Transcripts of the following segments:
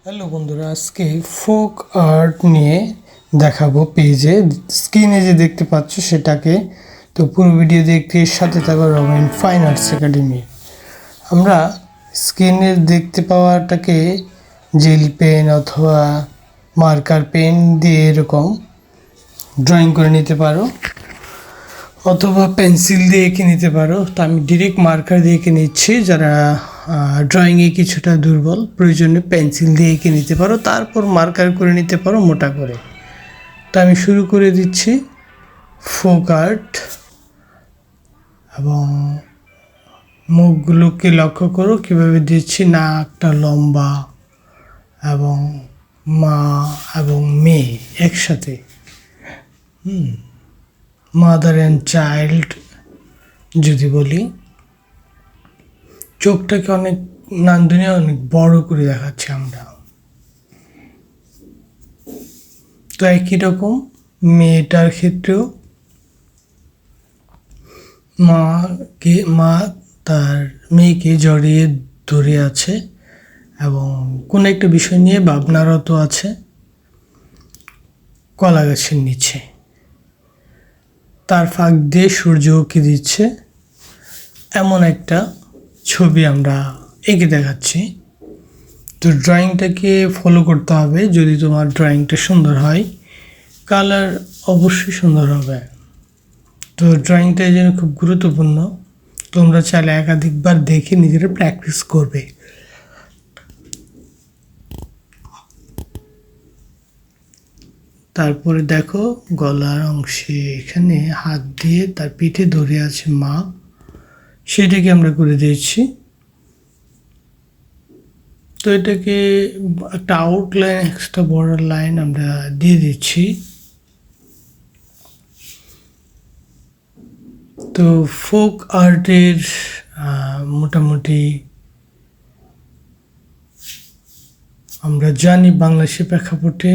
Hello বন্ধুরা, আজকে folk art নিয়ে দেখাবো পেজে। স্ক্রিনে যে দেখতে পাচ্ছ সেটাকে, তো পুরো ভিডিও দেখতে সাথে থাকো রবিন ফাইন আর্টস একাডেমি। আমরা স্ক্রিনে দেখতে পাওয়াটাকে জেল পেন অথবা মার্কার পেন দিয়ে এরকম ড্রয়িং করে নিতে পারো, অথবা পেন্সিল দিয়ে এঁকে নিতে পারো। তো আমি ডিরেক্ট মার্কার দিয়ে এঁকে নিচ্ছি। যারা ড্রয়িংয়ে কিছুটা দুর্বল, প্রয়োজনে পেন্সিল দিয়ে এঁকে নিতে পারো, তারপর মার্কার করে নিতে পারো মোটা করে। তো আমি শুরু করে দিচ্ছি ফোক আর্ট, এবং মুখগুলোকে লক্ষ্য করো কীভাবে দিচ্ছি। নাকটা লম্বা এবং মা এবং মেয়ে একসাথে, মাদার অ্যান্ড চাইল্ড যদি বলি। চোখটাকে অনেক নান্দনিক, অনেক বড় করে দেখাচ্ছি আমরা। তো একই রকম মেয়েটার ক্ষেত্রেও মা তার মেয়েকে জড়িয়ে ধরে আছে এবং কোনো একটা বিষয় নিয়ে ভাবনারত আছে কলা গাছের নিচে। তার ফাঁক দিয়ে সূর্য উঁকি দিচ্ছে, এমন একটা ছবি আমরা এঁকে দেখাচ্ছি। তো ড্রয়িংটাকে ফলো করতে হবে। যদি তোমার ড্রয়িংটা সুন্দর হয়, কালার অবশ্যই সুন্দর হবে। তো ড্রয়িংটা এই জন্য খুব গুরুত্বপূর্ণ। তোমরা চাইলে একাধিকবার দেখে নিজেরা প্র্যাকটিস করবে। তারপরে দেখো গলার অংশে এখানে হাত দিয়ে তার পিঠে ধরে আছে মা, সেটাকে আমরা করে দিয়েছি। তো এটাকে একটা আউটলাইন, এক্সট্রা বর্ডার লাইন আমরা দিয়ে দিচ্ছি। তো ফোক আর্টের মোটামুটি আমরা জানি, বাংলাদেশের প্রেক্ষাপটে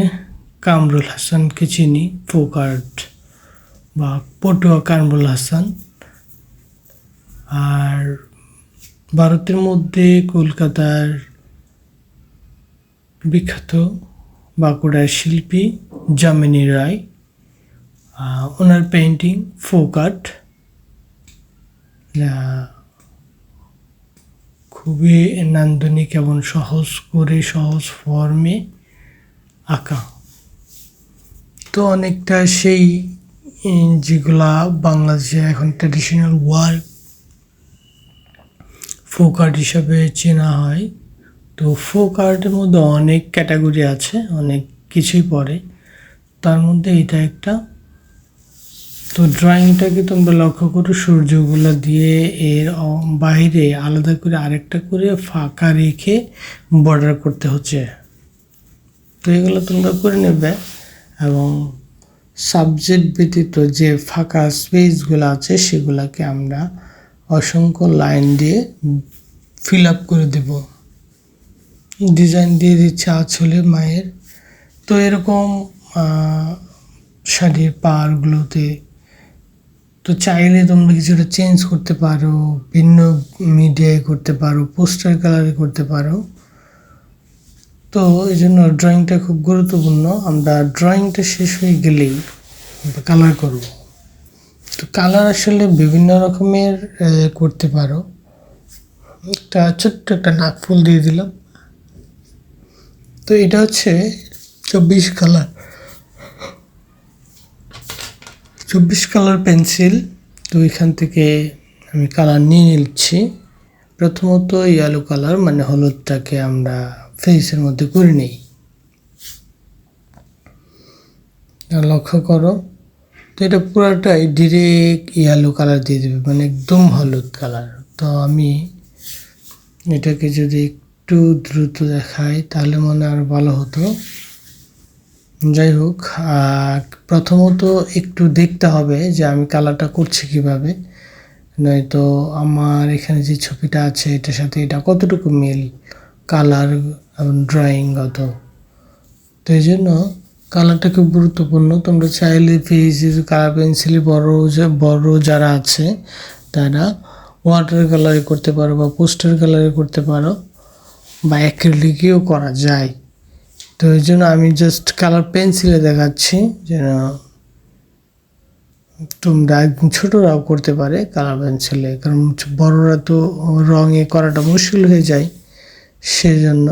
কামরুল হাসানকে চিনি, ফোক আর্ট বা পটুয়া কামরুল হাসান। আর ভারতের মধ্যে কলকাতার বিখ্যাত বাঁকুড়ার শিল্পী যামিনী রায়, ওনার পেন্টিং ফোক আর্ট খুবই নান্দনিক এবং সহজ করে, সহজ ফর্মে আঁকা। তো অনেকটা সেই যেগুলা বাংলাদেশে এখন ট্র্যাডিশনাল ওয়ার্ক ফোক আর্ট হিসাবে চেনা হয়। তো ফোক আর্টের মধ্যে অনেক ক্যাটাগরি আছে, অনেক কিছুই পড়ে, তার মধ্যে এটা একটা। তো ড্রয়িংটাকে তোমরা লক্ষ্য করো, সূর্যগুলো দিয়ে এর বাইরে আলাদা করে আরেকটা করে ফাঁকা রেখে বর্ডার করতে হচ্ছে। তো এগুলো তোমরা করে নেবে, এবং সাবজেক্ট ব্যতীত যে ফাঁকা স্পেসগুলো আছে সেগুলোকে আমরা অসংখ্য লাইন দিয়ে ফিল আপ করে দেব। ডিজাইন দিয়ে দিচ্ছে আঁচলে মায়ের। তো এরকম শাড়ির পাড়গুলোতে তো চাইলে তোমরা কিছুটা চেঞ্জ করতে পারো, ভিন্ন মিডিয়ায় করতে পারো, পোস্টার কালারে করতে পারো। তো এই জন্য ড্রয়িংটা খুব গুরুত্বপূর্ণ। আমরা ড্রয়িংটা শেষ হয়ে গেলেই কালার করব। তো কালার আসলে বিভিন্ন রকমের করতে পারো। একটা ছোট্ট একটা নাকফুল দিয়ে দিলাম। তো এটা হচ্ছে 24 কালার, 24 কালার পেন্সিল। তো এখান থেকে আমি কালার নিয়ে নিচ্ছি। প্রথমত ইয়েলো কালার মানে হলুদটাকে আমরা ফেসের মধ্যে করে নিই। লক্ষ্য করো, তো এটা পুরাটাই ডিরেক্ট ইয়েলো কালার দিয়ে দেবে, মানে একদম হলুদ কালার। তো আমি এটাকে যদি একটু দ্রুত দেখাই তাহলে মনে আরও ভালো হতো। যাই হোক, প্রথমত একটু দেখতে হবে যে আমি কালারটা করছি কীভাবে, নয়তো আমার এখানে যে ছবিটা আছে এটার সাথে এটা কতটুকু মিল কালার এবং ড্রয়িংগত। তো এই জন্য কালারটা খুব গুরুত্বপূর্ণ। তোমরা চাইলে পেজের কালার পেন্সিলে বড় যারা আছে তারা ওয়াটার কালারে করতে পারো, বা পোস্টার কালারে করতে পারো, বা অ্যাক্রিলিকেও করা যায়। তো এই জন্য আমি জাস্ট কালার পেন্সিলে দেখাচ্ছি, যেন তোমরা একদম ছোটরাও করতে পারে কালার পেন্সিলে, কারণ বড়রা তো রঙে করাটা মুশকিল হয়ে যায়। সেজন্য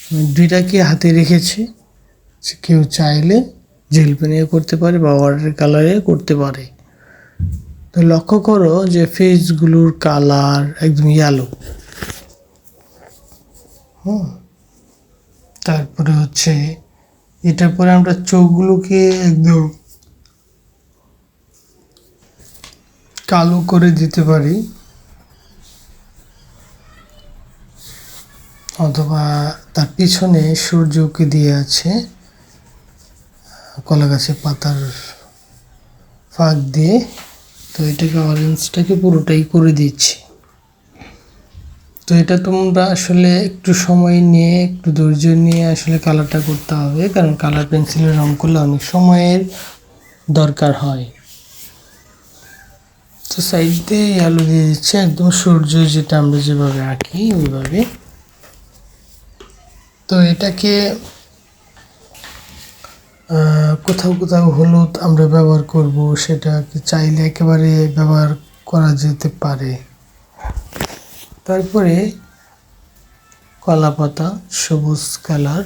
আমি দুইটাকে হাতে রেখেছি, কেউ চাইলে জেল পেনে করতে পারে বা ওয়াটার কালারে করতে পারে। তো লক্ষ্য করো যে ফেসগুলোর কালার একদম ইয়েলো। তারপরে হচ্ছে এটার পরে আমরা চোখগুলোকে একদম কালো করে দিতে পারি, অথবা তার পিছনে সূর্যকে দিয়ে আছে কলা গাছের পাতার ফাঁক দিয়ে। তো এটাকে অরেঞ্জটাকে পুরোটাই করে দিচ্ছি। তো এটা তোমরা আসলে একটু সময় নিয়ে, একটু ধৈর্য নিয়ে আসলে কালারটা করতে হবে, কারণ কালার পেন্সিলের রং করলে অনেক সময়ের দরকার হয়। তো সাইড দিয়ে আলো দিয়ে দিচ্ছে একদম সূর্য যেটা আমরা যেভাবে আঁকি ওইভাবে। তো এটাকে কোথাও কোথাও হলুদ আমরা ব্যবহার করব, সেটাকে চাইলে একেবারে ব্যবহার করা যেতে পারে। তারপরে কলা পাতা সবুজ কালার,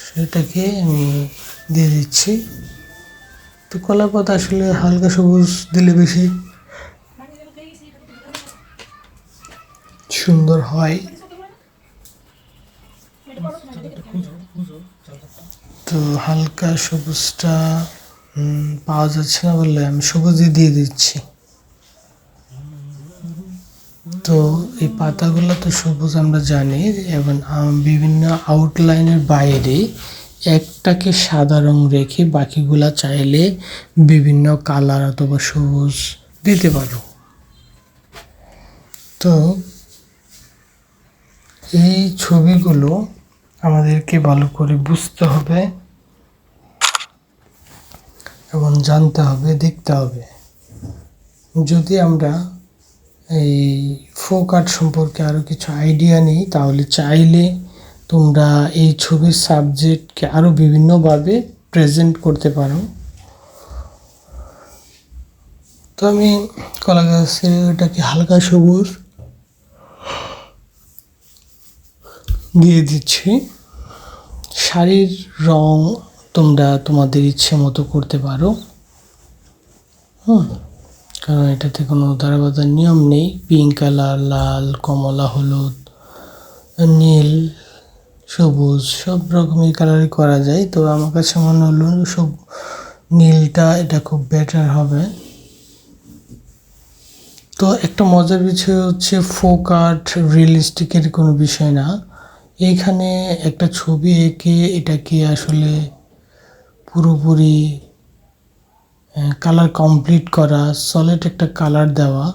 সেটাকে আমি দিয়ে দিচ্ছি। তো কলা পাতা আসলে হালকা সবুজ দিলে বেশি সুন্দর হয়। তো হালকা সবুজটা পাওয়া যাচ্ছে না বললে আমি সবুজই দিয়ে দিচ্ছি। তো এই পাতাগুলো তো সবুজ আমরা জানি, এবং বিভিন্ন আউটলাইনের বাইরে একটাকে সাদা রং রেখে বাকিগুলা চাইলে বিভিন্ন কালার অথবা সবুজ দিতে পারো। তো এই ছবিগুলো আমাদেরকে ভালো করে বুঝতে হবে এবং জানতে হবে, দেখতে হবে। যদি আমরা এই ফোক আর্ট সম্পর্কে আরও কিছু আইডিয়া নিই, তাহলে চাইলে তোমরা এই ছবির সাবজেক্টকে আরও বিভিন্নভাবে প্রেজেন্ট করতে পারো। তো আমি কলা গাছের এটাকে হালকা সবুজ দিয়ে দিচ্ছি। শাড়ির রং তোমরা তোমাদের ইচ্ছে মতো করতে পারো, কারণ এটাতে কোনো ধারাবাধার নিয়ম নেই। পিঙ্ক কালার, লাল, কমলা, হলুদ, নীল, সবুজ সব রকমের কালারই করা যায়। তো আমার কাছে মনে হলো সব নীলটা এটা খুব বেটার হবে। তো একটা মজার বিষয় হচ্ছে ফোক আর্ট রিয়েলিস্টিকের কোনো বিষয় না। এইখানে একটা ছবি এঁকে এটাকে আসলে পুরোপুরি কালার কমপ্লিট করা, সলিড একটা কালার দেওয়া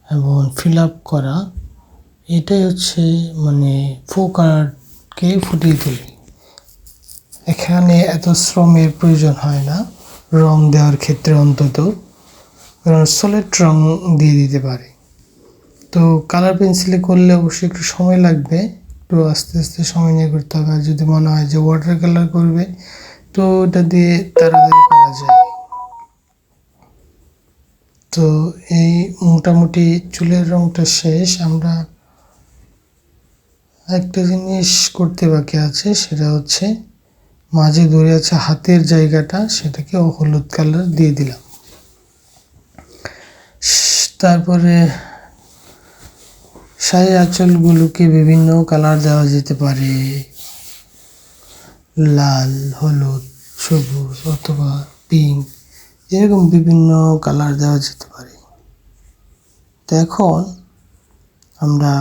এবং ফিল আপ করা, এটাই হচ্ছে মানে ফোক আর্টকে ফুটিয়ে তোলে। এখানে এত শ্রমের প্রয়োজন হয় না রং দেওয়ার ক্ষেত্রে, অন্তত, কারণ সলিড রং দিয়ে দিতে পারে। তো কালার পেন্সিলে করলে অবশ্যই একটু সময় লাগবে, একটু আস্তে আস্তে সময় নিয়ে করতে হবে। আর যদি মনে হয় যে ওয়াটার কালার করবে, তো ওটা দিয়ে তাড়াতাড়ি করা যায়। তো এই মোটামুটি চুলের রংটা শেষ। আমরা একটা জিনিস করতে বাকি আছে, সেটা হচ্ছে মাঝে ধরে আছে হাতের জায়গাটা, সেটাকে হলুদ কালার দিয়ে দিলাম। তারপরে শাড়ির আঁচলগুলোকে বিভিন্ন কালার দেওয়া যেতে পারে, লাল, হলুদ, সবুজ অথবা পিঙ্ক, এরকম বিভিন্ন কালার দেওয়া যেতে পারে। তো এখন আমরা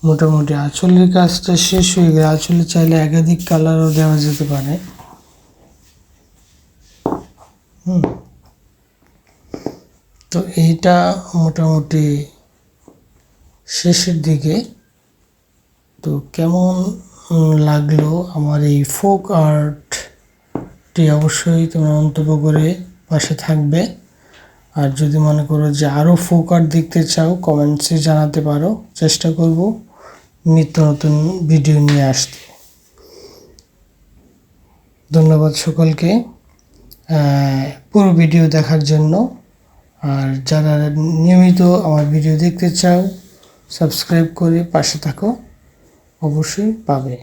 মোটামুটি আঁচলের কাজটা শেষ হয়ে গেলে, আঁচলে চাইলে একাধিক কালারও দেওয়া যেতে পারে। তো এইটা মোটামুটি শেষের দিকে। তো কেমন লাগলো আমার এই ফোক আর্টটি অবশ্যই তোমরা মন্তব্য করে পাশে থাকবে। আর যদি মনে করো যে আরও ফোক আর্ট দেখতে চাও, কমেন্টসে জানাতে পারো, চেষ্টা করব নিত্য নতুন ভিডিও নিয়ে আসতে। ধন্যবাদ সকলকে পুরো ভিডিও দেখার জন্য। আর যারা নিয়মিত আমার ভিডিও দেখতে চাও, সাবস্ক্রাইব করে পাশে থাকো, অবশ্যই পাবে।